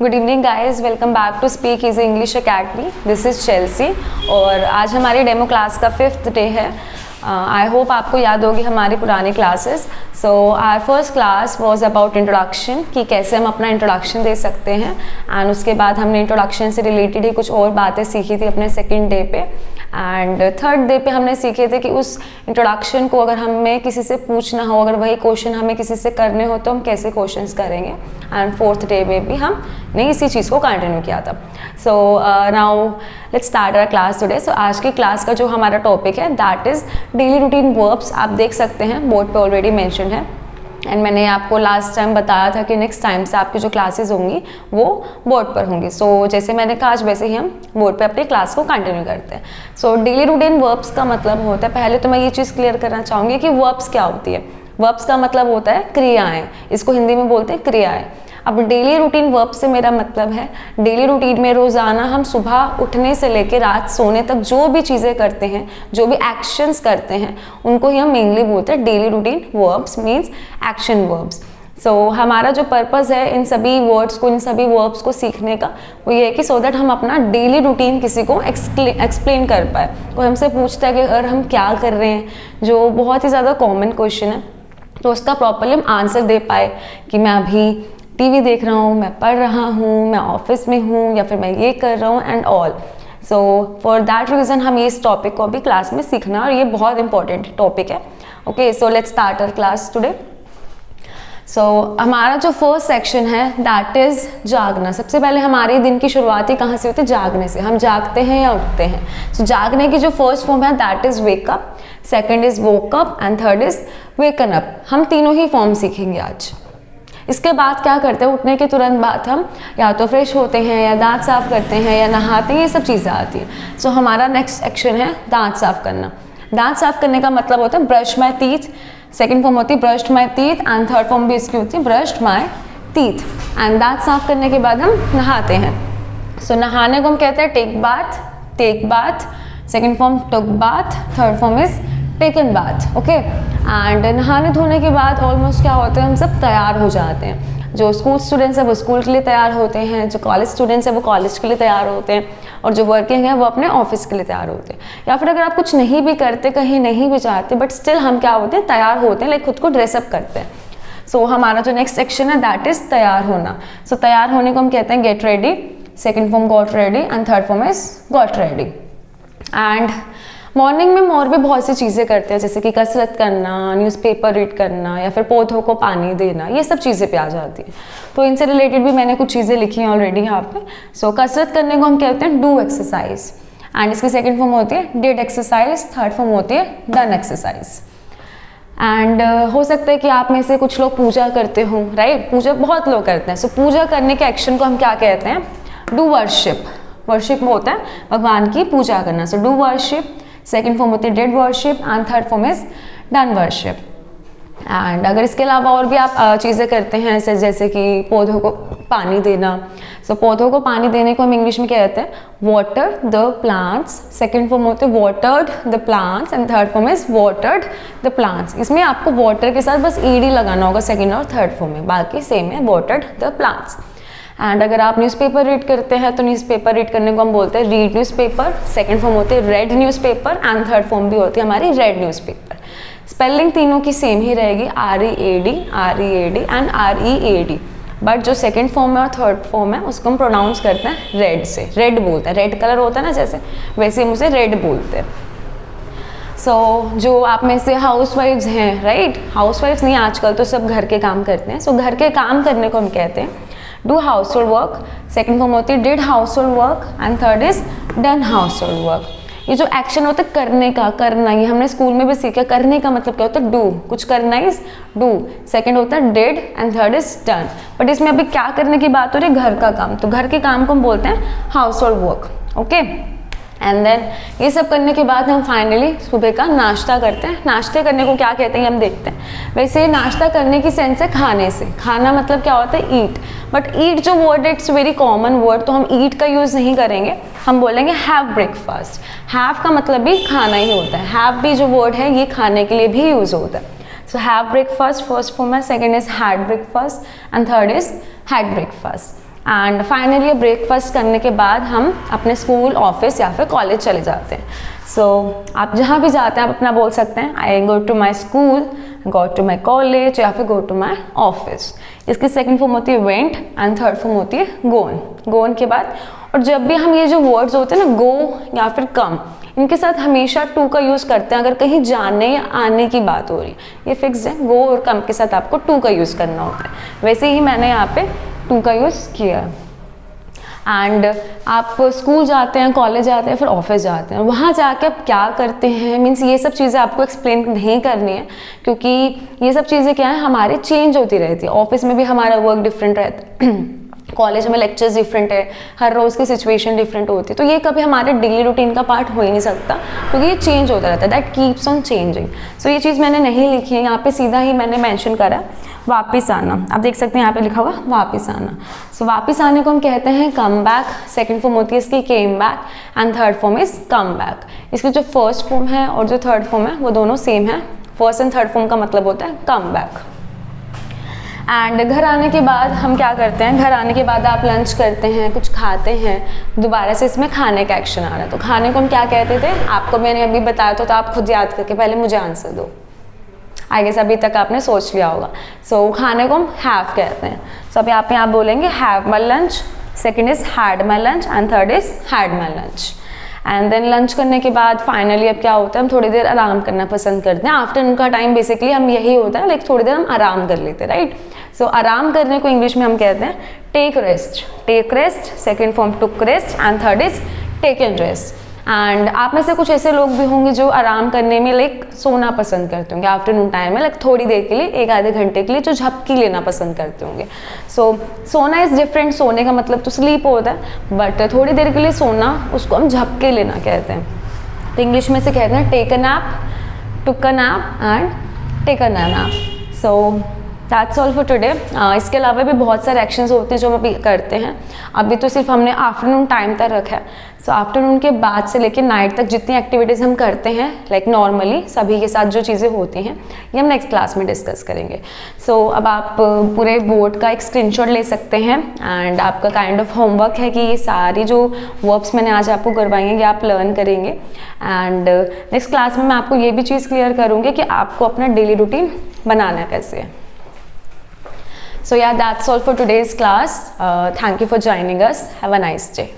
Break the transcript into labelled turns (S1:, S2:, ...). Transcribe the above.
S1: Good evening guys, welcome back to speak easy English academy. This is Chelsea और आज हमारी demo class का 5th day है। I hope आपको याद होगी हमारी पुरानी classes. So our first class was about introduction, कि कैसे हम अपना इंट्रोडक्शन दे सकते हैं। एंड उसके बाद हमने इंट्रोडक्शन से रिलेटेड ही कुछ और बातें सीखी थी अपने सेकेंड डे पे। एंड थर्ड डे पे हमने सीखे थे कि उस इंट्रोडक्शन को अगर हमें किसी से पूछना हो, अगर वही क्वेश्चन हमें किसी से करने हो तो हम कैसे क्वेश्चंस करेंगे। एंड फोर्थ डे में भी हमने इसी चीज़ को कंटिन्यू किया था। So now let's start our class today. So आज की क्लास का जो हमारा टॉपिक है that is daily routine verbs. आप देख सकते हैं बोर्ड पे ऑलरेडी मेंशन है। एंड मैंने आपको लास्ट टाइम बताया था कि नेक्स्ट टाइम से आपकी जो क्लासेस होंगी वो बोर्ड पर होंगी। सो जैसे मैंने कहा आज वैसे ही हम बोर्ड पे अपनी क्लास को कंटिन्यू करते हैं। सो डेली रूटीन वर्ब्स का मतलब होता है, पहले तो मैं ये चीज़ क्लियर करना चाहूँगी कि वर्ब्स क्या होती है। वर्ब्स का मतलब होता है क्रियाएँ, इसको हिंदी में बोलते हैं क्रियाएँ। अब डेली रूटीन वर्ब से मेरा मतलब है डेली रूटीन में रोज़ाना हम सुबह उठने से लेकर रात सोने तक जो भी चीज़ें करते हैं, जो भी एक्शंस करते हैं, उनको ही हम मेनली बोलते हैं daily routine verbs, means action verbs. So हमारा जो पर्पज़ है इन सभी वर्ड्स को, इन सभी वर्ब्स को सीखने का, वो ये है कि सो दैट हम अपना डेली रूटीन किसी को एक्सप्लेन कर पाए। कोई हमसे पूछता है कि अगर हम क्या कर रहे हैं, जो बहुत ही ज़्यादा कॉमन क्वेश्चन है, तो उसका प्रॉपरली हम आंसर दे पाए कि मैं अभी टीवी देख रहा हूँ, मैं पढ़ रहा हूँ, मैं ऑफिस में हूँ, या फिर मैं ये कर रहा हूँ and all. So for that reason हम इस टॉपिक को अभी क्लास में सीखना, और ये बहुत इंपॉर्टेंट टॉपिक है। Okay, so let's start our class today. So हमारा जो फर्स्ट सेक्शन है दैट इज़ जागना। सबसे पहले हमारे दिन की शुरुआत ही कहाँ से होती है? जागने से। हम जागते हैं या उठते हैं। सो जागने की जो फर्स्ट फॉर्म है that is wake up, second is woke up and third is woken up. हम तीनों ही फॉर्म सीखेंगे आज। इसके बाद क्या करते हैं, उठने के तुरंत बाद हम या तो फ्रेश होते हैं, या दांत साफ करते हैं, या नहाते हैं, ये सब चीज़ें आती हैं। सो हमारा नेक्स्ट एक्शन है दांत साफ करना। दांत साफ करने का मतलब होता है brush my teeth. Second form होती है brushed my teeth and third form भी इसकी होती है ब्रश्ड माय टीथ। एंड दांत साफ करने के बाद हम नहाते हैं। सो नहाने को हम कहते हैं take bath. Second form took bath, third form is taken bath. Okay, and नहाने धोने के बाद ऑलमोस्ट क्या होता है, हम सब तैयार हो जाते हैं। जो स्कूल स्टूडेंट्स हैं वो स्कूल के लिए तैयार होते हैं, जो कॉलेज स्टूडेंट्स हैं वो कॉलेज के लिए तैयार होते हैं, और जो वर्किंग है वो अपने ऑफिस के लिए तैयार होते हैं। या फिर अगर आप कुछ नहीं भी करते, कहीं नहीं भी जाते, बट स्टिल हम क्या होते हैं, तैयार होते हैं, लाइक खुद को ड्रेसअप करते हैं। सो हमारा जो नेक्स्ट सेक्शन है दैट इज़ तैयार होना। सो तैयार होने को हम कहते हैं get ready, second form got ready and third form is got ready. And morning में हम और भी बहुत सी चीज़ें करते हैं, जैसे कि कसरत करना, न्यूज़पेपर रीड करना, या फिर पौधों को पानी देना, ये सब चीज़ें पे आ जाती है। तो इनसे रिलेटेड भी मैंने कुछ चीज़ें लिखी हैं ऑलरेडी यहाँ पे। सो कसरत करने को हम कहते हैं डू एक्सरसाइज, एंड इसकी सेकेंड फॉर्म होती है डिड एक्सरसाइज, थर्ड फॉर्म होती है डन एक्सरसाइज। एंड हो सकता है कि आप में से कुछ लोग पूजा करते हो, राइट? पूजा बहुत लोग करते हैं। सो पूजा करने के एक्शन को हम क्या कहते हैं? Do worship. वर्शिप में होता है भगवान की पूजा करना। So do worship, second form होती है did worship and third form is done worship. And अगर इसके अलावा और भी आप चीज़ें करते हैं जैसे कि पौधों को पानी देना। सो पौधों को पानी देने को हम इंग्लिश में क्या कहते हैं? Water the plants. Second form होते हैं watered the plants and third form is watered the plants. इसमें आपको वाटर के साथ बस ईडी लगाना होगा सेकेंड और थर्ड फॉर्म में, बाकी सेम है वाटर्ड द प्लांट्स। एंड अगर आप न्यूज़पेपर रीड करते हैं तो न्यूज़पेपर रीड करने को हम बोलते हैं रीड न्यूज़पेपर। सेकंड फॉर्म होती है red newspaper and third form भी होती है हमारी रेड न्यूज़पेपर। स्पेलिंग तीनों की सेम ही रहेगी, READ एंड READ, बट जो सेकंड फॉर्म है और थर्ड फॉर्म है उसको हम प्रोनाउंस करते हैं रेड से। रेड बोलते हैं, रेड कलर होता है ना जैसे, वैसे हम उसे रेड बोलते हैं। सो जो आप में से हाउस वाइफ्स हैं, राइट? हाउस वाइफ्स नहीं, आजकल तो सब घर के काम करते हैं। सो घर के काम करने को हम कहते हैं do house hold work. Second form होती है did house hold work and third is done house hold work. ये जो एक्शन होता है करने का, करना, ये हमने स्कूल में भी सीखा। करने का मतलब क्या होता है? डू, कुछ करना इज डू। सेकेंड होता है did and third is done. But इसमें अभी क्या करने की बात हो रही है? घर का काम। तो घर के काम को हम बोलते हैं household work. Okay, and then ये सब करने के बाद हम फाइनली सुबह का नाश्ता करते हैं। नाश्ते करने को क्या कहते हैं हम देखते हैं। वैसे नाश्ता करने की सेंस है खाने से। खाना मतलब क्या होता है? ईट। बट ईट जो वर्ड है इट्स वेरी कॉमन वर्ड, तो हम ईट का यूज़ नहीं करेंगे, हम बोलेंगे हैव ब्रेकफास्ट। हैव का मतलब भी खाना ही होता है। हैव भी जो वर्ड है ये खाने के लिए भी यूज़ होता है। So have breakfast first form है, second is had breakfast and third is had breakfast. And finally breakfast करने के बाद हम अपने स्कूल, ऑफिस या फिर कॉलेज चले जाते हैं. सो आप जहाँ भी जाते हैं आप अपना बोल सकते हैं I go to my school, go to my college या फिर गो टू माई ऑफिस. इसकी सेकंड फॉर्म होती है वेंट एंड थर्ड फॉर्म होती है गोन. गोन के बाद, और जब भी हम ये जो वर्ड्स होते हैं ना, गो या फिर कम, इनके साथ हमेशा टू का यूज़ करते हैं अगर कहीं जाने या आने की बात हो रही है. ये फिक्स है, गो और कम के साथ आपको टू का यूज़ करना होता है. वैसे ही मैंने यहाँ पे टू का यूज़ किया. एंड आप स्कूल जाते हैं, कॉलेज जाते हैं, फिर ऑफिस जाते हैं, वहाँ जाके आप क्या करते हैं, मीन्स ये सब चीज़ें आपको एक्सप्लेन नहीं करनी है, क्योंकि ये सब चीज़ें क्या है हमारी चेंज होती रहती है. ऑफिस में भी हमारा वर्क डिफरेंट रहता है, कॉलेज में लेक्चर्स डिफरेंट है, हर रोज़ की सिचुएशन डिफरेंट होती है. तो ये कभी हमारे डेली रूटीन का पार्ट हो ही नहीं सकता, क्योंकि ये चेंज होता रहता है. That keeps on changing. So ये चीज़ मैंने नहीं लिखी है यहाँ पे, सीधा ही मैंने मेंशन करा वापस आना. आप देख सकते हैं यहाँ पे लिखा हुआ वापस आना. सो वापस आने को हम कहते हैं कम बैक. सेकेंड फॉर्म होती है इसकी came back and third form is come back. इसकी जो फर्स्ट फॉर्म है और जो थर्ड फॉर्म है वो दोनों सेम है. फर्स्ट एंड थर्ड फॉर्म का मतलब होता है कम बैक. एंड घर आने के बाद हम क्या करते हैं, घर आने के बाद आप लंच करते हैं, कुछ खाते हैं, दोबारा से इसमें खाने का एक्शन आ रहा है. तो खाने को हम क्या कहते थे, आपको मैंने अभी बताया तो आप खुद याद करके पहले मुझे आंसर दो. आई गेस अभी तक आपने सोच लिया होगा. सो खाने को हम हैव कहते हैं. सो अब यहाँ पे आप बोलेंगे have my lunch, second is had my lunch and third is had my lunch. And then lunch करने के बाद फाइनली अब क्या होता है, हम थोड़ी देर आराम करना पसंद करते हैं. आफ्टरनून का टाइम बेसिकली हम यही होता है, लाइक थोड़ी देर हम आराम कर लेते हैं, राइट. सो आराम करने को इंग्लिश में हम कहते हैं take rest. Take rest, second form took rest and third is taken rest. And आप में से कुछ ऐसे लोग भी होंगे जो आराम करने में लाइक सोना पसंद करते होंगे आफ्टरनून टाइम में, लाइक थोड़ी देर के लिए, एक आधे घंटे के लिए जो झपकी लेना पसंद करते होंगे. सो सोना इज़ डिफरेंट. सोने का मतलब तो स्लीप होता है, बट थोड़ी देर के लिए सोना उसको हम झपके लेना कहते हैं. तो इंग्लिश में से कहते हैं take a nap, took a nap and take a nap. So that's all for today. इसके अलावा भी बहुत सारे एक्शंस होते हैं जो हम अभी करते हैं. अभी तो सिर्फ हमने आफ्टरनून टाइम तक रखा है. सो आफ्टरनून के बाद से लेकर नाइट तक जितनी एक्टिविटीज़ हम करते हैं लाइक नॉर्मली सभी के साथ जो चीज़ें होती हैं ये हम नेक्स्ट क्लास में डिस्कस करेंगे. सो अब आप पूरे बोर्ड का एक स्क्रीनशॉट ले सकते हैं एंड आपका काइंड ऑफ होमवर्क है कि ये सारी जो वर्ब्स मैंने आज आपको करवाई हैं ये आप लर्न करेंगे. एंड नेक्स्ट क्लास में मैं आपको ये भी चीज़ क्लियर करूँगी कि आपको अपना डेली रूटीन बनाना कैसे है. So yeah, that's all for today's class. Thank you for joining us. Have a nice day.